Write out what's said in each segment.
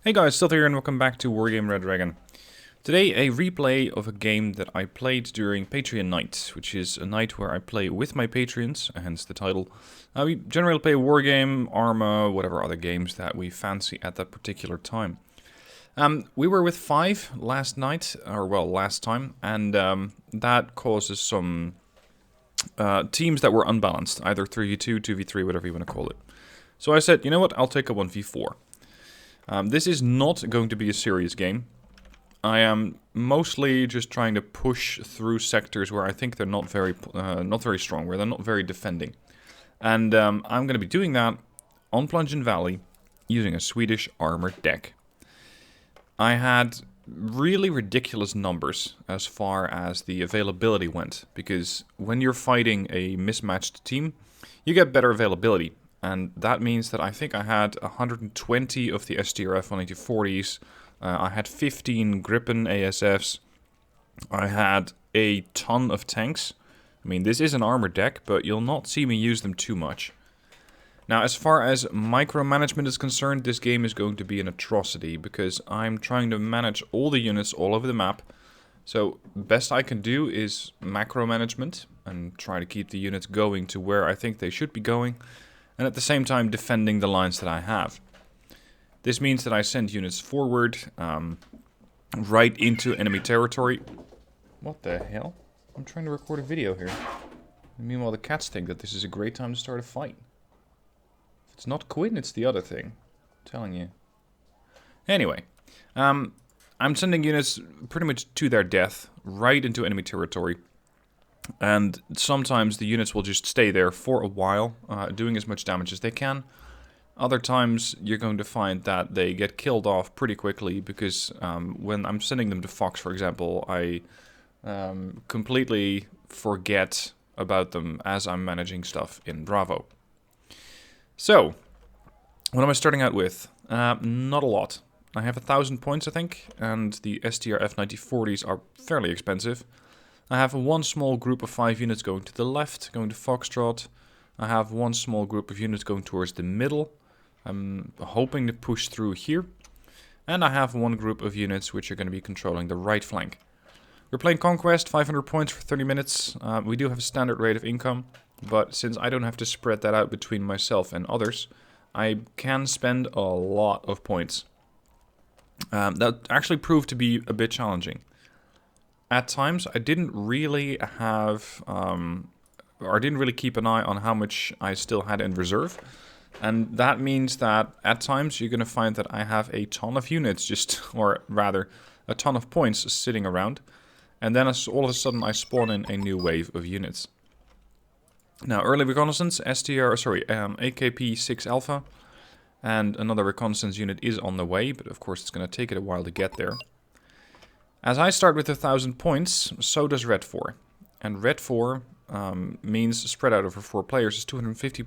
Hey guys, Stealth here and welcome back to Wargame Brendryen. Today a replay of a game that I played during Patreon Night, which is a night where I play with my Patreons, hence the title. We generally play Wargame, Arma, whatever other games that we fancy at that particular time. We were with 5 last night, or well, last time, and that causes some teams that were unbalanced, either 3v2, 2v3, whatever you want to call it. So I said, you know what, I'll take a 1v4. This is not going to be a serious game. I am mostly just trying to push through sectors where I think they're not very strong, where they're not very defending. And I'm going to be doing that on Plungin Valley using a Swedish armored deck. I had really ridiculous numbers as far as the availability went, because when you're fighting a mismatched team, you get better availability. And that means that I think I had 120 of the STRF 18040s, I had 15 Gripen ASFs, I had a ton of tanks. I mean, this is an armored deck, but you'll not see me use them too much. Now, as far as micromanagement is concerned, this game is going to be an atrocity, because I'm trying to manage all the units all over the map. So, best I can do is macro management, and try to keep the units going to where I think they should be going. And at the same time defending the lines that I have. This means that I send units forward, right into enemy territory. What the hell? I'm trying to record a video here. And meanwhile the cats think that this is a great time to start a fight. If it's not Quinn, it's the other thing. I'm telling you. Anyway, I'm sending units pretty much to their death, right into enemy territory. And sometimes the units will just stay there for a while, doing as much damage as they can. Other times you're going to find that they get killed off pretty quickly, because when I'm sending them to Fox, for example, I completely forget about them as I'm managing stuff in Bravo. So, what am I starting out with? Not a lot. I have 1,000 points, I think, and the STRF 9040s are fairly expensive. I have one small group of 5 units going to the left, going to Foxtrot. I have one small group of units going towards the middle. I'm hoping to push through here. And I have one group of units which are going to be controlling the right flank. We're playing Conquest, 500 points for 30 minutes. We do have a standard rate of income, but since I don't have to spread that out between myself and others, I can spend a lot of points. That actually proved to be a bit challenging. At times, I didn't really have, or I didn't really keep an eye on how much I still had in reserve. And that means that at times you're going to find that I have a ton of units or rather, a ton of points sitting around. And then all of a sudden I spawn in a new wave of units. Now, early reconnaissance, AKP 6 Alpha. And another reconnaissance unit is on the way, but of course it's going to take it a while to get there. As I start with 1,000 points, so does Red 4. And Red 4 means spread out over 4 players is 250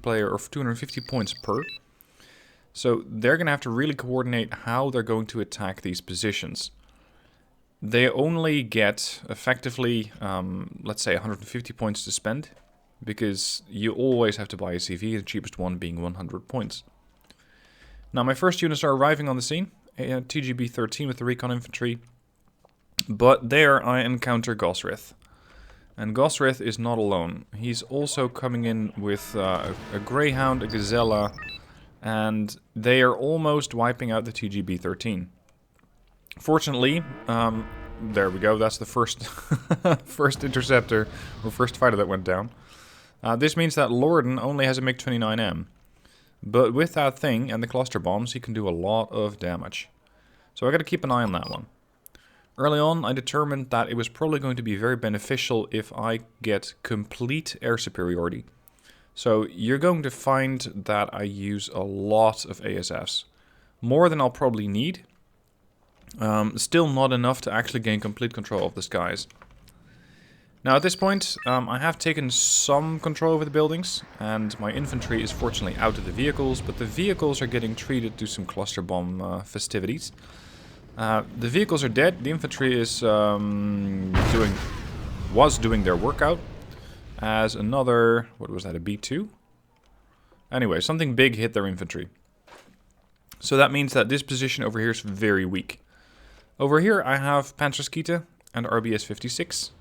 points per. So they're going to have to really coordinate how they're going to attack these positions. They only get effectively, let's say 150 points to spend, because you always have to buy a CV, the cheapest one being 100 points. Now my first units are arriving on the scene, TGB 13 with the recon infantry. But there I encounter Gosrith. And Gosrith is not alone. He's also coming in with a Greyhound, a Gazella, and they are almost wiping out the TGB 13. Fortunately, there we go, that's the first, first interceptor, or first fighter that went down. This means that Lorden only has a MiG-29M. But with that thing and the cluster bombs, he can do a lot of damage. So I gotta keep an eye on that one. Early on, I determined that it was probably going to be very beneficial if I get complete air superiority. So you're going to find that I use a lot of ASFs. More than I'll probably need. Still not enough to actually gain complete control of the skies. Now at this point, I have taken some control over the buildings, and my infantry is fortunately out of the vehicles, but the vehicles are getting treated to some cluster bomb festivities. The vehicles are dead. The infantry is was doing their workout. As another, what was that, a B2? Anyway, something big hit their infantry. So that means that this position over here is very weak. Over here I have Panzerskite and RBS 56.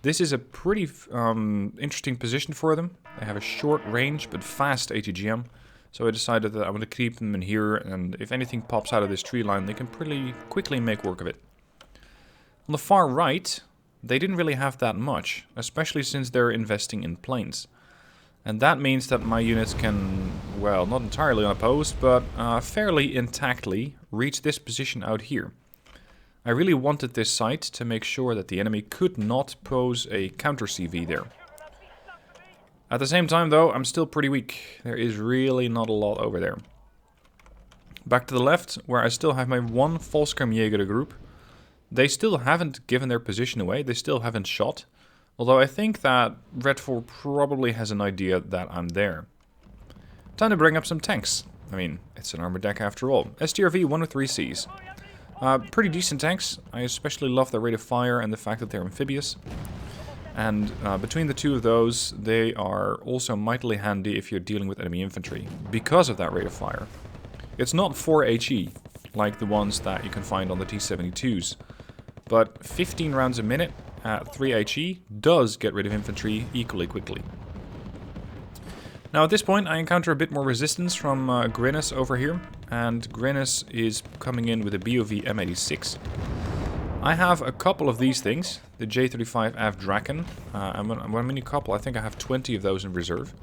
This is a pretty interesting position for them. They have a short range but fast ATGM. So I decided that I want to keep them in here, and if anything pops out of this tree line, they can pretty quickly make work of it. On the far right, they didn't really have that much, especially since they're investing in planes. And that means that my units can, well, not entirely unopposed, but fairly intactly reach this position out here. I really wanted this site to make sure that the enemy could not pose a counter CV there. At the same time, though, I'm still pretty weak. There is really not a lot over there. Back to the left, where I still have my one Volkskamjäger group. They still haven't given their position away. They still haven't shot. Although I think that Red 4 probably has an idea that I'm there. Time to bring up some tanks. I mean, it's an armored deck after all. STRV 103Cs. Pretty decent tanks. I especially love their rate of fire and the fact that they're amphibious. And between the two of those, they are also mightily handy if you're dealing with enemy infantry, because of that rate of fire. It's not 4 HE, like the ones that you can find on the T-72s, but 15 rounds a minute at 3 HE does get rid of infantry equally quickly. Now at this point I encounter a bit more resistance from Grinnis over here, and Grinnis is coming in with a BOV M86. I have a couple of these things, the J35 AV Draken. When I mean a couple, I think I have 20 of those in reserve.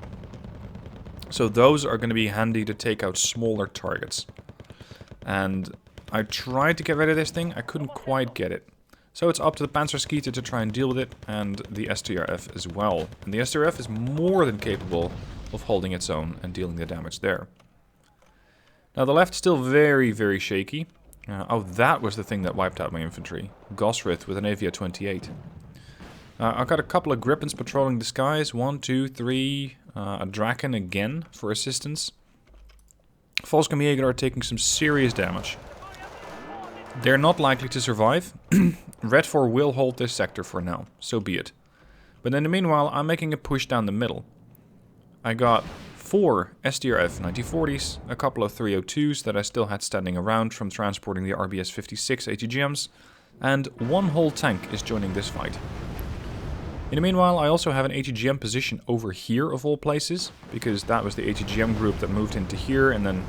So those are going to be handy to take out smaller targets. And I tried to get rid of this thing, I couldn't quite get it. So it's up to the Panzerskite to try and deal with it, and the STRF as well. And the STRF is more than capable of holding its own and dealing the damage there. Now the left's still very, very shaky. Oh, that was the thing that wiped out my infantry. Gosrith with an Avia 28. I've got a couple of Grippins patrolling the skies. 1, 2, 3. A Draken again for assistance. Volkskamjäger are taking some serious damage. They're not likely to survive. Red 4 will hold this sector for now. So be it. But in the meanwhile, I'm making a push down the middle. I got 4 STRF 9040s, a couple of 302s that I still had standing around from transporting the RBS 56 ATGMs, and one whole tank is joining this fight. In the meanwhile, I also have an ATGM position over here of all places, because that was the ATGM group that moved into here, and then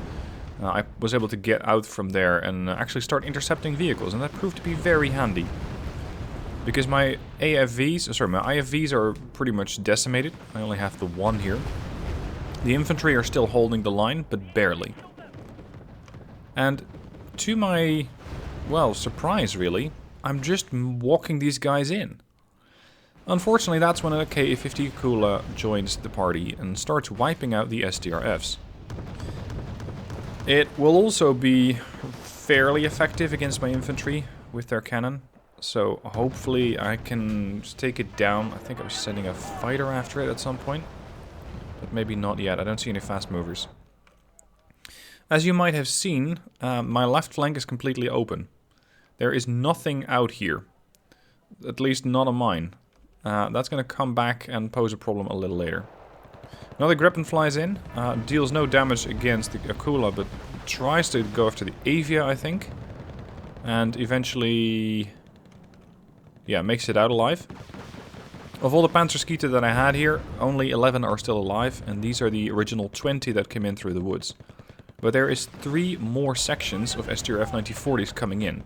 I was able to get out from there and actually start intercepting vehicles, and that proved to be very handy. Because my IFVs are pretty much decimated. I only have the one here. The infantry are still holding the line, but barely. And to my, well, surprise really, I'm just walking these guys in. Unfortunately, that's when a Ka-50 Kula joins the party and starts wiping out the STRFs. It will also be fairly effective against my infantry with their cannon. So hopefully I can take it down. I think I was sending a fighter after it at some point. But maybe not yet. I don't see any fast movers. As you might have seen, my left flank is completely open. There is nothing out here. At least not on mine. That's going to come back and pose a problem a little later. Another Gripen flies in. Deals no damage against the Akula, but tries to go after the Avia, I think. And eventually, yeah, makes it out alive. Of all the Panzerskite that I had here, only 11 are still alive, and these are the original 20 that came in through the woods. But there is 3 more sections of STRF 9040s coming in.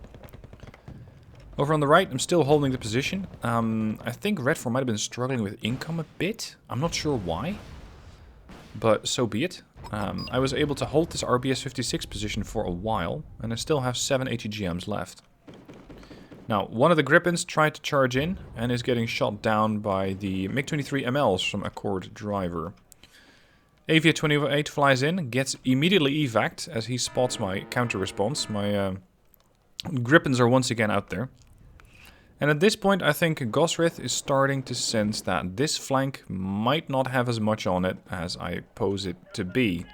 Over on the right, I'm still holding the position. I think Red 4 might have been struggling with income a bit. I'm not sure why, but so be it. I was able to hold this RBS 56 position for a while, and I still have 7 ATGMs left. Now, one of the Gripins tried to charge in, and is getting shot down by the MiG-23 MLs from Accord Driver. Avia 28 flies in, gets immediately evac'd as he spots my counter-response. My Gripins are once again out there. And at this point, I think Gosrith is starting to sense that this flank might not have as much on it as I pose it to be.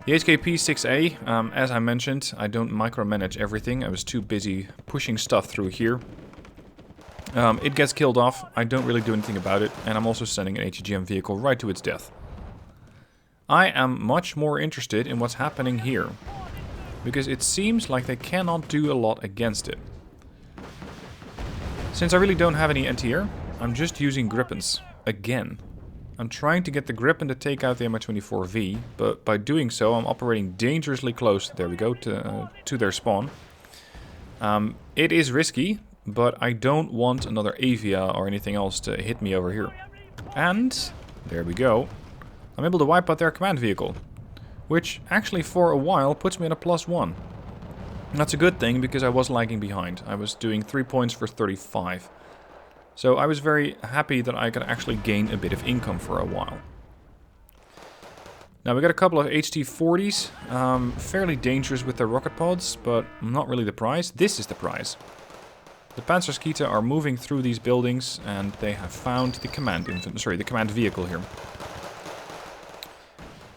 The HKP-6A, as I mentioned, I don't micromanage everything. I was too busy pushing stuff through here. It gets killed off. I don't really do anything about it. And I'm also sending an HGM vehicle right to its death. I am much more interested in what's happening here. Because it seems like they cannot do a lot against it. Since I really don't have any anti-air, I'm just using Grippins. Again. I'm trying to get the Gripen to take out the Mi-24V, but by doing so I'm operating dangerously close, there we go, to their spawn. It is risky, but I don't want another Avia or anything else to hit me over here. And, there we go, I'm able to wipe out their command vehicle. Which, actually for a while, puts me at a +1. And that's a good thing, because I was lagging behind. I was doing 3 points for 35. So I was very happy that I could actually gain a bit of income for a while. Now we got a couple of HT-40s, fairly dangerous with their rocket pods, but not really the prize. This is the prize. The Panzerskita are moving through these buildings, and they have found the command vehicle here.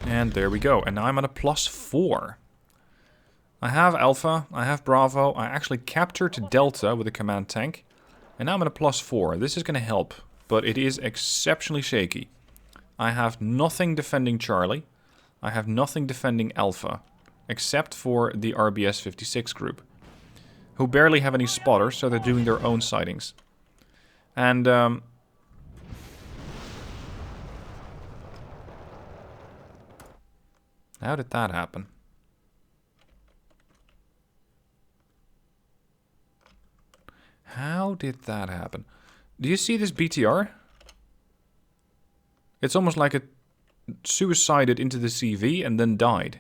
And there we go, and now I'm at a +4. I have Alpha, I have Bravo, I actually captured Delta with a command tank. And now I'm at a +4. This is going to help, but it is exceptionally shaky. I have nothing defending Charlie. I have nothing defending Alpha, except for the RBS-56 group, who barely have any spotters, so they're doing their own sightings. And, how did that happen? How did that happen? Do you see this BTR? It's almost like it suicided into the CV and then died.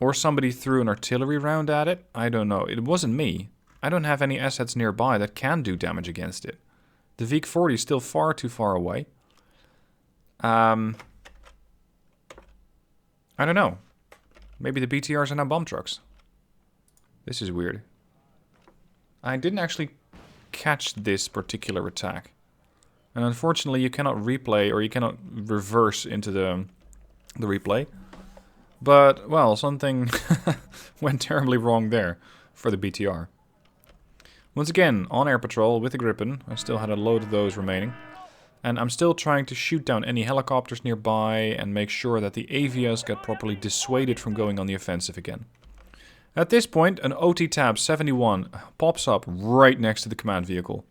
Or somebody threw an artillery round at it. I don't know. It wasn't me. I don't have any assets nearby that can do damage against it. The Vik-40 is still far too far away. I don't know. Maybe the BTRs are now bomb trucks. This is weird. I didn't actually catch this particular attack. And unfortunately you cannot replay, or you cannot reverse into the replay. But, well, something went terribly wrong there for the BTR. Once again, on air patrol with the Gripen. I still had a load of those remaining. And I'm still trying to shoot down any helicopters nearby and make sure that the Avias get properly dissuaded from going on the offensive again. At this point, an OT-Tab 71 pops up right next to the command vehicle.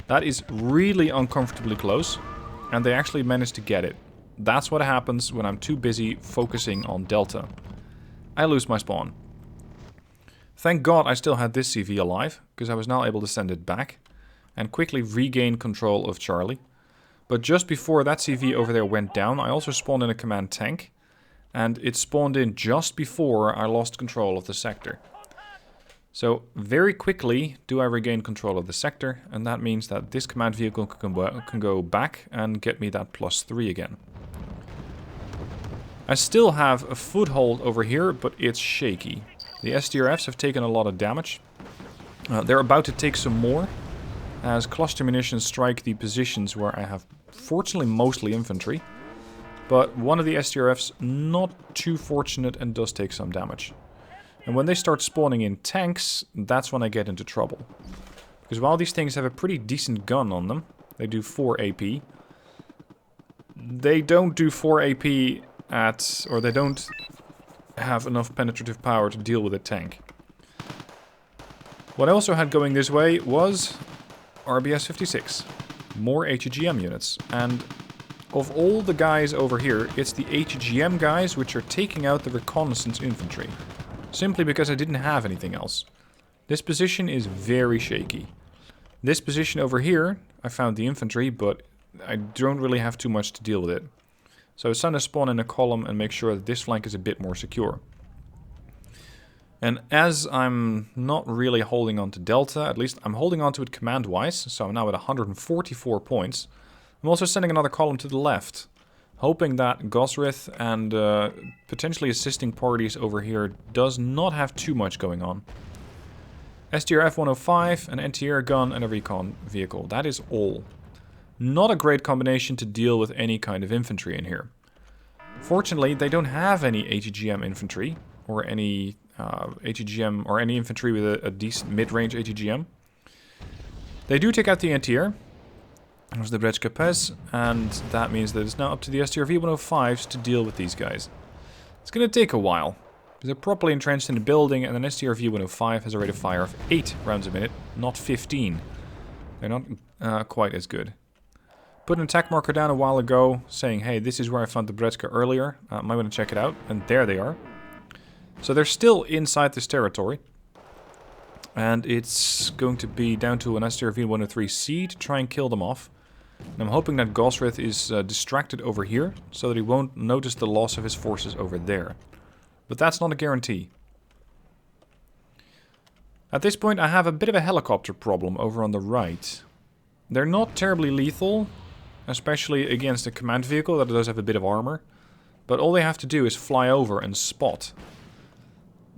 That is really uncomfortably close, and they actually managed to get it. That's what happens when I'm too busy focusing on Delta. I lose my spawn. Thank God I still had this CV alive, because I was now able to send it back and quickly regain control of Charlie. But just before that CV over there went down, I also spawned in a command tank. And it spawned in just before I lost control of the sector. So very quickly do I regain control of the sector, and that means that this command vehicle can go back and get me that +3 again. I still have a foothold over here, but it's shaky. The STRFs have taken a lot of damage. They're about to take some more, as cluster munitions strike the positions where I have, fortunately, mostly infantry. But one of the STRFs not too fortunate and does take some damage. And when they start spawning in tanks, that's when I get into trouble. Because while these things have a pretty decent gun on them, they do 4 AP. They don't do 4 AP or they don't have enough penetrative power to deal with a tank. What I also had going this way was RBS-56. More HEGM units. And of all the guys over here, it's the HGM guys which are taking out the reconnaissance infantry. Simply because I didn't have anything else. This position is very shaky. This position over here, I found the infantry, but I don't really have too much to deal with it. So it's time to spawn in a column and make sure that this flank is a bit more secure. And as I'm not really holding on to Delta, at least I'm holding on to it command-wise, so I'm now at 144 points. I'm also sending another column to the left, hoping that Gosrith and potentially assisting parties over here does not have too much going on. STR F-105, an anti-air gun, and a recon vehicle. That is all. Not a great combination to deal with any kind of infantry in here. Fortunately, they don't have any HEGM infantry, or any HEGM, or any infantry with a decent mid-range HEGM. They do take out the anti-air. There's the Brendryen, and that means that it's now up to the STRV-105s to deal with these guys. It's going to take a while. They're properly entrenched in the building, and an STRV-105 has a rate of fire of 8 rounds a minute, not 15. They're not quite as good. Put an attack marker down a while ago, saying, hey, this is where I found the Brendryen earlier. Might want to check it out. And there they are. So they're still inside this territory. And it's going to be down to an STRV-103C to try and kill them off. And I'm hoping that Gosrith is distracted over here, so that he won't notice the loss of his forces over there. But that's not a guarantee. At this point, I have a bit of a helicopter problem over on the right. They're not terribly lethal, especially against a command vehicle that does have a bit of armor. But all they have to do is fly over and spot.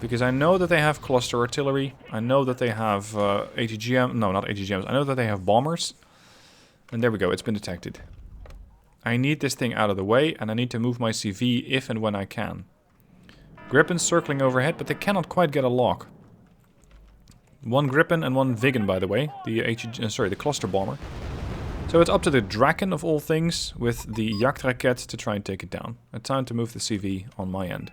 Because I know that they have cluster artillery. I know that they have ATGM. No, not ATGMs. I know that they have bombers. And there we go, it's been detected. I need this thing out of the way, and I need to move my CV if and when I can. Gripen's circling overhead, but they cannot quite get a lock. One Gripen and one Viggen, by the way. The cluster bomber. So it's up to the Draken of all things, with the Jagdraket to try and take it down. A time to move the CV on my end.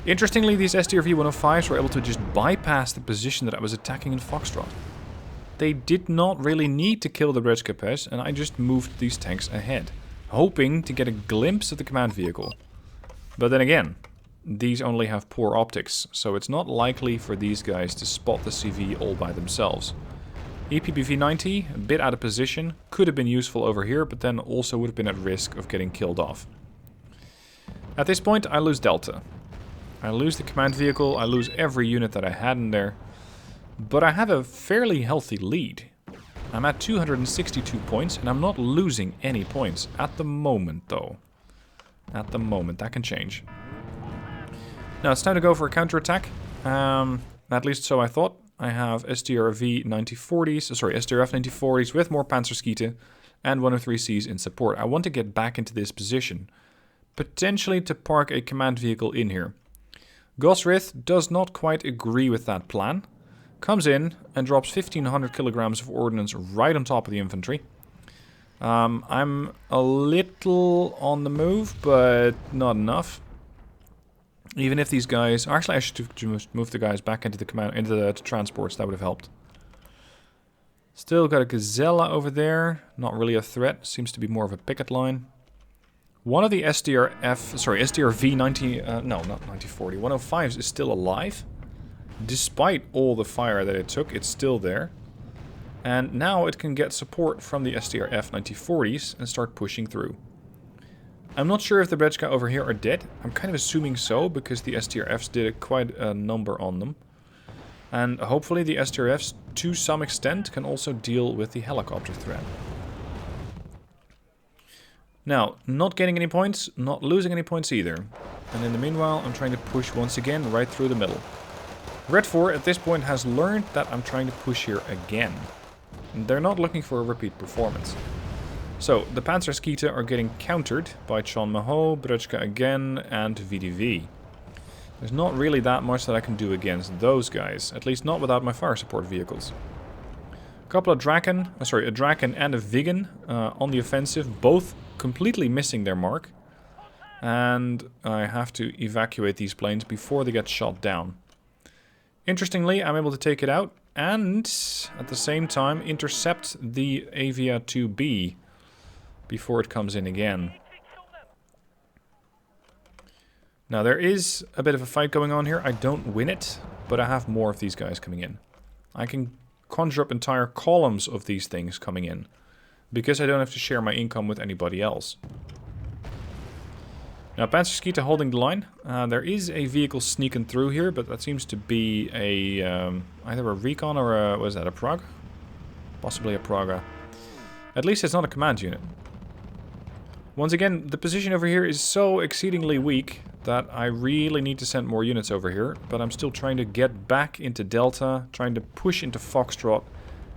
Interestingly, these STRV-105s were able to just bypass the position that I was attacking in Foxtrot. They did not really need to kill the Brendryen, and I just moved these tanks ahead, hoping to get a glimpse of the command vehicle. But then again, these only have poor optics, so it's not likely for these guys to spot the CV all by themselves. EPBV-90, a bit out of position, could have been useful over here, but then also would have been at risk of getting killed off. At this point, I lose Delta. I lose the command vehicle, I lose every unit that I had in there. But I have a fairly healthy lead. I'm at 262 points, and I'm not losing any points at the moment, though. At the moment, that can change. Now it's time to go for a counterattack. At least so I thought. I have STRV-9040s with more Panzerskite and 103Cs in support. I want to get back into this position. Potentially to park a command vehicle in here. Gosrith does not quite agree with that plan. Comes in and drops 1,500 kilograms of ordnance right on top of the infantry. I'm a little on the move, but not enough. Even if these guys... Actually, I should move the guys back into the transports. That would have helped. Still got a Gazella over there. Not really a threat. Seems to be more of a picket line. One of the STRV-90... no, not 9040. 105s is still alive. Despite all the fire that it took, it's still there. And now it can get support from the STRF-9040s and start pushing through. I'm not sure if the Brendryen over here are dead. I'm kind of assuming so, because the STRFs did quite a number on them. And hopefully the STRFs, to some extent, can also deal with the helicopter threat. Now, not getting any points, not losing any points either. And in the meanwhile, I'm trying to push once again right through the middle. Red 4 at this point has learned that I'm trying to push here again. And they're not looking for a repeat performance. So, the Panzerskite are getting countered by Chon Maho, Brendryen again, and VDV. There's not really that much that I can do against those guys, at least not without my fire support vehicles. A couple of a Draken and a Viggen on the offensive, both completely missing their mark. And I have to evacuate these planes before they get shot down. Interestingly, I'm able to take it out and at the same time intercept the Avia 2B before it comes in again. Now there is a bit of a fight going on here. I don't win it, but I have more of these guys coming in. I can conjure up entire columns of these things coming in because I don't have to share my income with anybody else. Now Panzerskite holding the line. There is a vehicle sneaking through here, but that seems to be a either a recon or a, what is that, a Prague? Possibly a Praga. At least it's not a command unit. Once again, the position over here is so exceedingly weak that I really need to send more units over here, but I'm still trying to get back into Delta, trying to push into Foxtrot.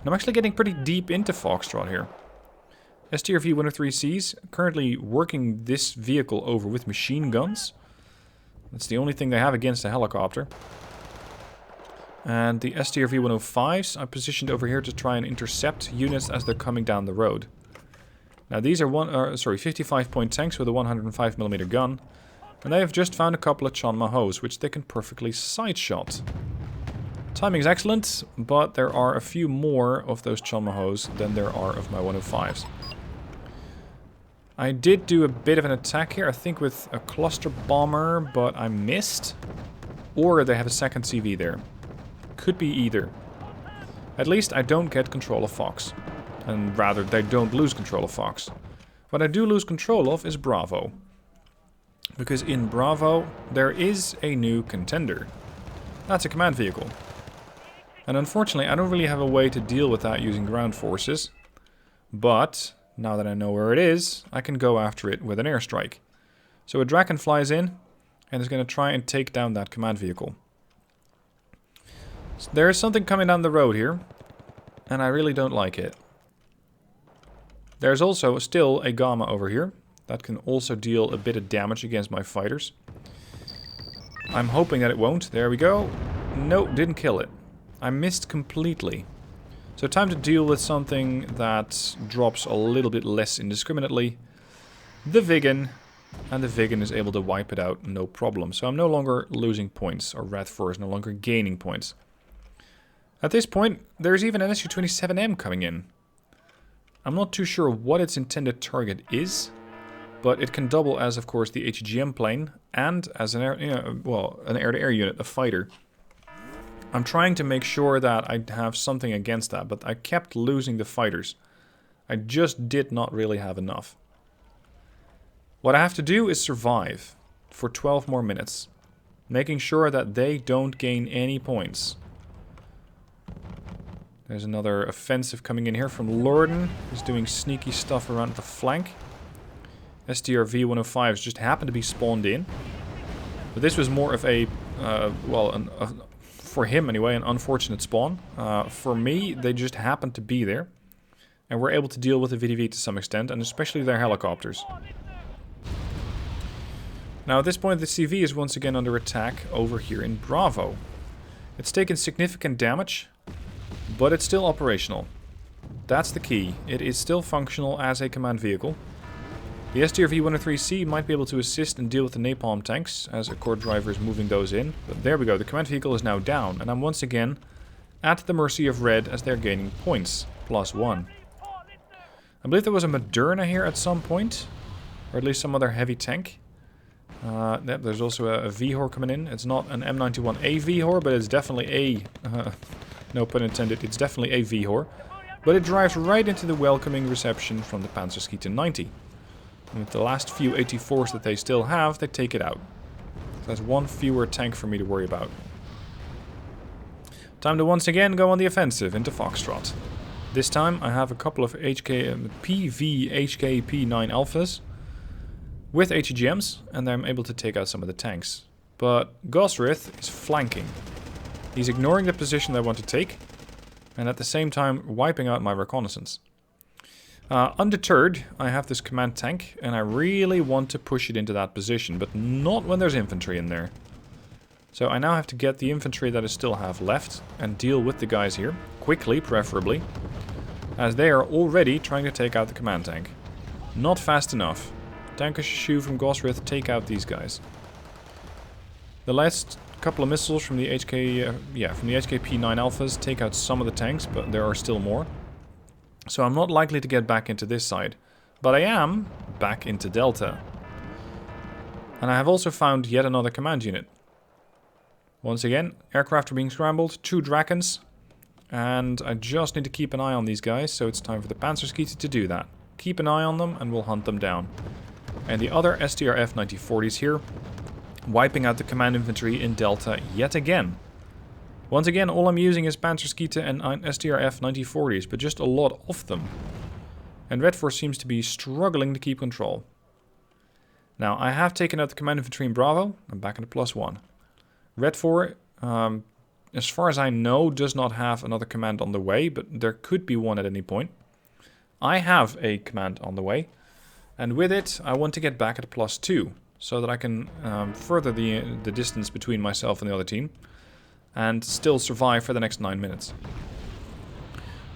And I'm actually getting pretty deep into Foxtrot here. STRV-103Cs, currently working this vehicle over with machine guns. That's the only thing they have against a helicopter. And the STRV 105s I positioned over here to try and intercept units as they're coming down the road. Now these are 55 point tanks with a 105mm gun. And they have just found a couple of Chon Mahos, which they can perfectly side-shot. Timing is excellent, but there are a few more of those Chon Mahos than there are of my 105s. I did do a bit of an attack here, I think with a cluster bomber, but I missed. Or they have a second CV there. Could be either. At least I don't get control of Fox. And rather, they don't lose control of Fox. What I do lose control of is Bravo. Because in Bravo, there is a new contender. That's a command vehicle. And unfortunately, I don't really have a way to deal with that using ground forces. But, now that I know where it is, I can go after it with an airstrike. So a Draken flies in, and is going to try and take down that command vehicle. So there is something coming down the road here, and I really don't like it. There's also still a Gamma over here. That can also deal a bit of damage against my fighters. I'm hoping that it won't. There we go. No, didn't kill it. I missed completely. So time to deal with something that drops a little bit less indiscriminately. The Viggen. And the Viggen is able to wipe it out, no problem. So I'm no longer losing points, or Red 4 is no longer gaining points. At this point, there's even an Su-27M coming in. I'm not too sure what its intended target is. But it can double as, of course, the HGM plane and as an air-to-air unit, a fighter. I'm trying to make sure that I have something against that, but I kept losing the fighters. I just did not really have enough. What I have to do is survive for 12 more minutes, making sure that they don't gain any points. There's another offensive coming in here from Lorden, who's doing sneaky stuff around the flank. STRV 105s just happened to be spawned in. But this was more of a, for him anyway, an unfortunate spawn. For me, they just happened to be there. And we're able to deal with the VDV to some extent, and especially their helicopters. Now at this point the CV is once again under attack over here in Bravo. It's taken significant damage, but it's still operational. That's the key. It is still functional as a command vehicle. The STRV 103C might be able to assist and deal with the napalm tanks as a core driver is moving those in. But there we go, the command vehicle is now down, and I'm once again at the mercy of Red as they're gaining points, +1. I believe there was a Moderna here at some point, or at least some other heavy tank. There's also a VHOR coming in. It's not an M91A VHOR, but it's definitely a, no pun intended, it's definitely a VHOR. But it drives right into the welcoming reception from the Panzerschieten 90. And with the last few 84s that they still have, they take it out. So that's one fewer tank for me to worry about. Time to once again go on the offensive into Foxtrot. This time I have a couple of PV-HKP-9 Alphas with HGMs, and I'm able to take out some of the tanks. But Gosrith is flanking. He's ignoring the position I want to take, and at the same time wiping out my reconnaissance. Undeterred, I have this command tank, and I really want to push it into that position, but not when there's infantry in there. So I now have to get the infantry that I still have left, and deal with the guys here, quickly preferably, as they are already trying to take out the command tank. Not fast enough. Tankers from Gosrith take out these guys. The last couple of missiles from the HKP-9 Alphas take out some of the tanks, but there are still more. So I'm not likely to get back into this side, but I am back into Delta. And I have also found yet another command unit. Once again, aircraft are being scrambled, 2 Drakens, and I just need to keep an eye on these guys, so it's time for the Panzerschieten to do that. Keep an eye on them and we'll hunt them down. And the other STRF 9040s here, wiping out the command infantry in Delta yet again. Once again, all I'm using is Panzerschieten and STRF 9040s, but just a lot of them. And Red Force seems to be struggling to keep control. Now, I have taken out the command infantry in Bravo. I'm back in the +1. Red 4, as far as I know, does not have another command on the way, but there could be one at any point. I have a command on the way, and with it, I want to get back at +2, so that I can further the distance between myself and the other team. and still survive for the next 9 minutes.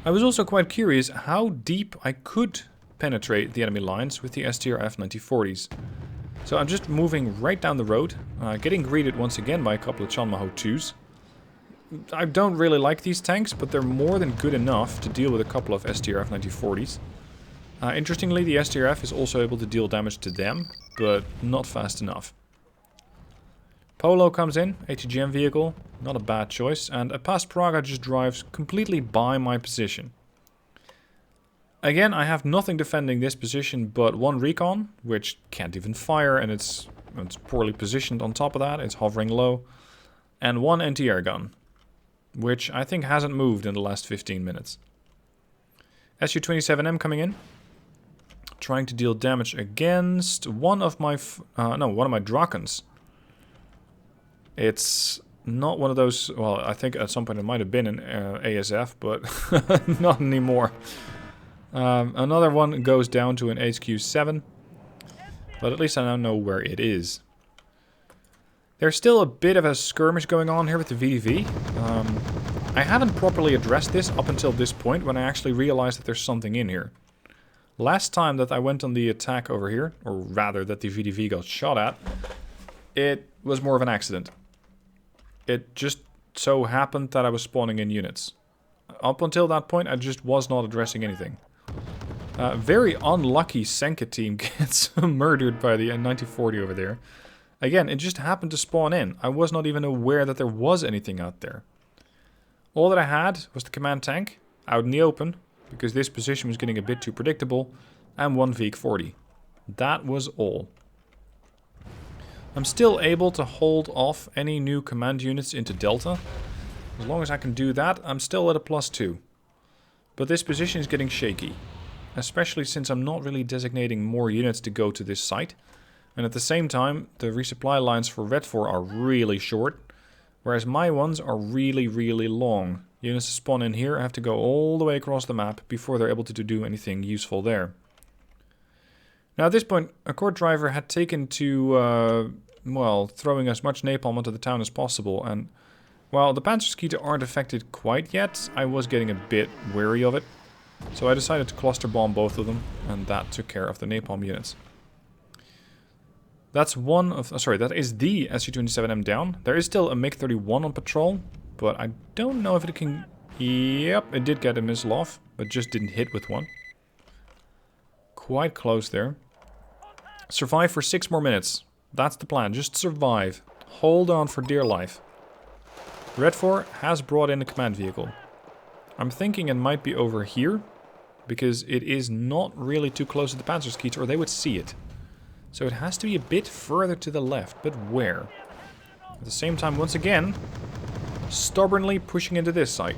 I was also quite curious how deep I could penetrate the enemy lines with the STRF 9040s. So I'm just moving right down the road, getting greeted once again by a couple of Chanmaho 2s. I don't really like these tanks, but they're more than good enough to deal with a couple of STRF 9040s. Interestingly, the STRF is also able to deal damage to them, but not fast enough. Polo comes in, ATGM vehicle, not a bad choice, and a past Braugh just drives completely by my position. Again, I have nothing defending this position but one recon, which can't even fire, and it's poorly positioned on top of that, it's hovering low, and one anti-air gun, which I think hasn't moved in the last 15 minutes. Su-27M coming in, trying to deal damage against one of my Drakens. It's not one of those, well, I think at some point it might have been an ASF, but not anymore. Another one goes down to an HQ-7, but at least I now know where it is. There's still a bit of a skirmish going on here with the VDV. I haven't properly addressed this up until this point when I actually realized that there's something in here. Last time that I went on the attack over here, or rather that the VDV got shot at, it was more of an accident. It just so happened that I was spawning in units. Up until that point, I just was not addressing anything. Very unlucky Senka team gets murdered by the 9040 over there. Again, it just happened to spawn in. I was not even aware that there was anything out there. All that I had was the command tank out in the open, because this position was getting a bit too predictable, and one Vike-40. That was all. I'm still able to hold off any new command units into Delta. As long as I can do that, I'm still at a +2. But this position is getting shaky. Especially since I'm not really designating more units to go to this site. And at the same time, the resupply lines for Red 4 are really short. Whereas my ones are really, really long. Units spawn in here have to go all the way across the map before they're able to do anything useful there. Now at this point, a court driver had taken to, well, throwing as much napalm onto the town as possible. And while the Panzerskeeter aren't affected quite yet, I was getting a bit wary of it. So I decided to cluster bomb both of them, and that took care of the napalm units. That's one of, that is the Su-27M down. There is still a MiG-31 on patrol, but I don't know if it can... Yep, it did get a missile off, but just didn't hit with one. Quite close there. Survive for 6 more minutes. That's the plan, just survive. Hold on for dear life. Red 4 has brought in a command vehicle. I'm thinking it might be over here, because it is not really too close to the Panzerskeeter, or they would see it. So it has to be a bit further to the left, but where? At the same time, once again, stubbornly pushing into this site.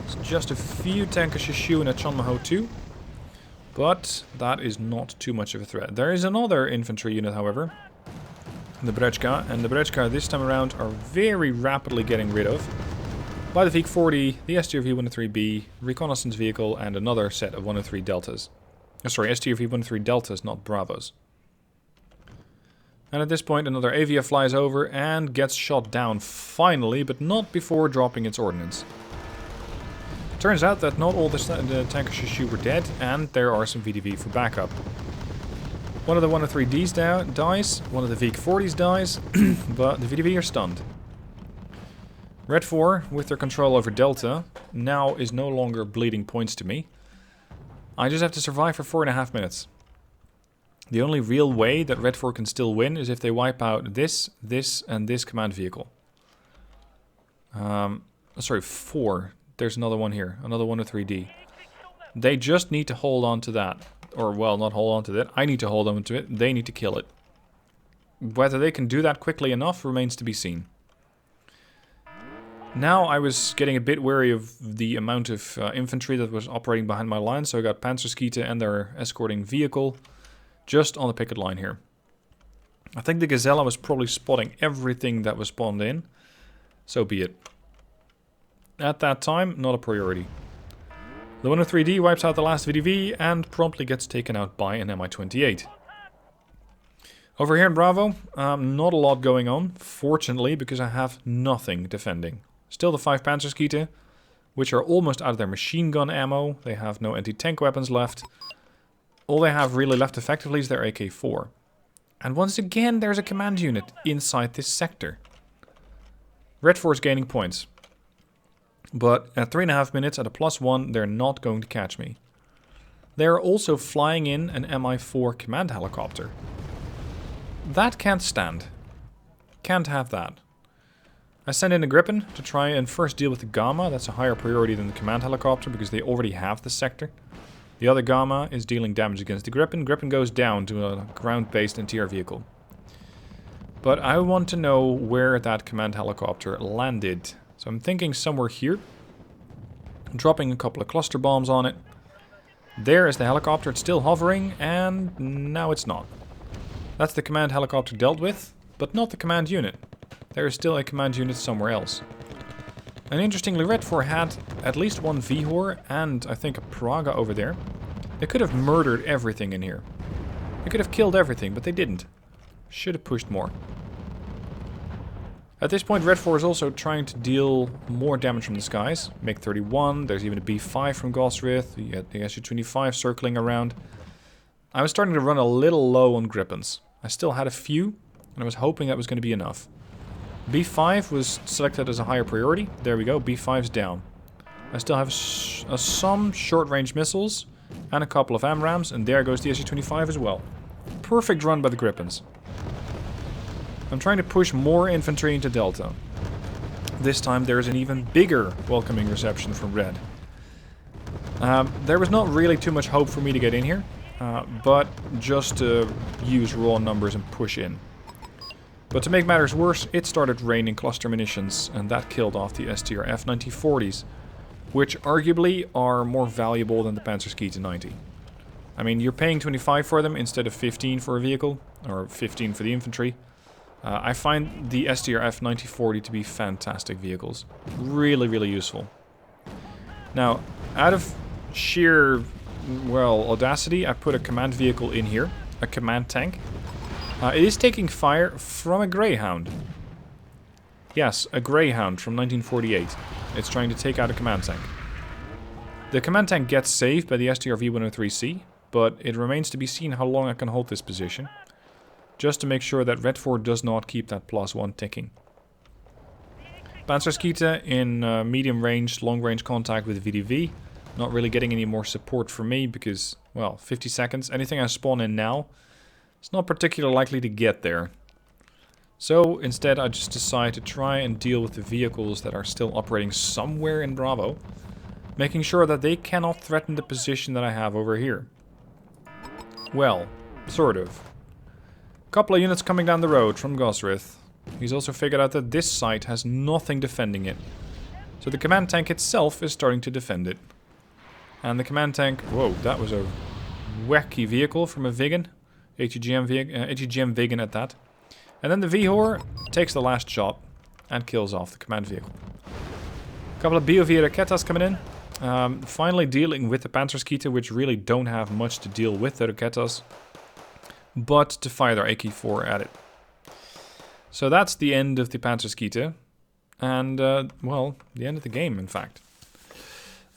It's just a few tankers Shishu and a Chanmaho 2, but that is not too much of a threat. There is another infantry unit, however, the Brechka, and the Brechka this time around are very rapidly getting rid of by the Vike-40, the STRV-103B, reconnaissance vehicle, and another set of 103 Deltas. Sorry, STRV-103 Deltas, not Bravos. And at this point, another Avia flies over and gets shot down finally, but not before dropping its ordnance. Turns out that not all the tankers Shishu were dead, and there are some VDV for backup. One of the 103Ds dies, one of the Vike-40s dies, but the VDV are stunned. Red 4, with their control over Delta, now is no longer bleeding points to me. I just have to survive for 4.5 minutes. The only real way that Red 4 can still win is if they wipe out this, and this command vehicle. Sorry, 4. There's another one here, another 103D. They just need to hold on to that. Or, well, not hold on to that. I need to hold on to it. They need to kill it. Whether they can do that quickly enough remains to be seen. Now I was getting a bit wary of the amount of infantry that was operating behind my line, so I got Panzerskeeter and their escorting vehicle just on the picket line here. I think the Gazella was probably spotting everything that was spawned in, so be it. At that time, not a priority. The 103D wipes out the last VDV and promptly gets taken out by an Mi-28. Over here in Bravo, not a lot going on, fortunately, because I have nothing defending. Still the 5 Panzerskeete, which are almost out of their machine gun ammo. They have no anti-tank weapons left. All they have really left effectively is their AK-4. And once again, there's a command unit inside this sector. Red 4 is gaining points. But at 3.5 minutes at a +1, they're not going to catch me. They're also flying in an Mi-4 command helicopter. That can't stand. Can't have that. I send in a Gripen to try and first deal with the Gamma. That's a higher priority than the command helicopter because they already have the sector. The other Gamma is dealing damage against the Gripen. Gripen goes down to a ground-based interior vehicle. But I want to know where that command helicopter landed. So I'm thinking somewhere here. Dropping a couple of cluster bombs on it. There is the helicopter. It's still hovering, and now it's not. That's the command helicopter dealt with, but not the command unit. There is still a command unit somewhere else. And interestingly, Red 4 had at least one Vihor and I think a Braugh over there. They could have murdered everything in here. They could have killed everything, but they didn't. Should have pushed more. At this point, Red 4 is also trying to deal more damage from the skies. MiG-31, there's even a B-5 from Gosrith. You get the Su-25 circling around. I was starting to run a little low on Gripens. I still had a few, and I was hoping that was going to be enough. B5 was selected as a higher priority. There we go, B5's down. I still have some short-range missiles and a couple of AMRAAMs, and there goes the Su-25 as well. Perfect run by the Gripens. I'm trying to push more infantry into Delta. This time there's an even bigger welcoming reception from Red. There was not really too much hope for me to get in here. But just to use raw numbers and push in. But to make matters worse, it started raining cluster munitions, and that killed off the STRF 9040s, which arguably are more valuable than the Panzerskeete 90. I mean, you're paying 25 for them instead of 15 for a vehicle, or 15 for the infantry. I find the STRF 9040 to be fantastic vehicles. Really, really useful. Now, out of sheer... well, audacity, I put a command vehicle in here, a command tank. It is taking fire from a Greyhound. Yes, a Greyhound from 1948. It's trying to take out a command tank. The command tank gets saved by the STR-V103C, but it remains to be seen how long I can hold this position. Just to make sure that Red 4 does not keep that +1 ticking. Panzerskeete in medium range, long range contact with VDV. Not really getting any more support from me because, well, 50 seconds. Anything I spawn in now, it's not particularly likely to get there. So instead I just decide to try and deal with the vehicles that are still operating somewhere in Bravo, making sure that they cannot threaten the position that I have over here. Well, sort of. Couple of units coming down the road from Gosrith. He's also figured out that this site has nothing defending it. So the command tank itself is starting to defend it. And the command tank, whoa, that was a wacky vehicle from a Viggen. ATGM Viggen at that. And then the Vihor takes the last shot and kills off the command vehicle. A couple of BOV Raketas coming in. Finally dealing with the Panzerskeete, which really don't have much to deal with the Raketas, but to fire their AK-4 at it. So that's the end of the Panzerskeete. And, well, the end of the game, in fact.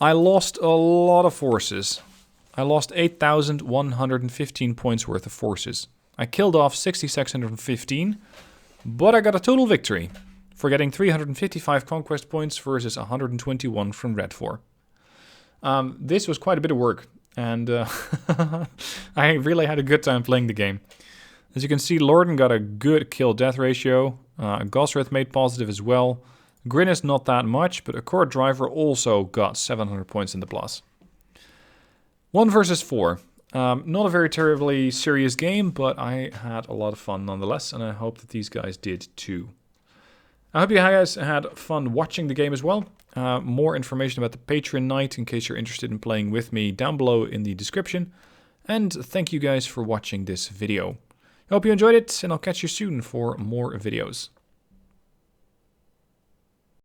I lost a lot of forces. I lost 8,115 points worth of forces. I killed off 6,615, but I got a total victory for getting 355 conquest points versus 121 from Red 4. This was quite a bit of work, and I really had a good time playing the game. As you can see, Lorden got a good kill-death ratio. Gosrith made positive as well. Grin is not that much, but Accord Driver also got 700 points in the plus. 1 versus 4. Not a very terribly serious game, but I had a lot of fun nonetheless, and I hope that these guys did too. I hope you guys had fun watching the game as well. More information about the Patreon night, in case you're interested in playing with me, down below in the description. And thank you guys for watching this video. I hope you enjoyed it, and I'll catch you soon for more videos.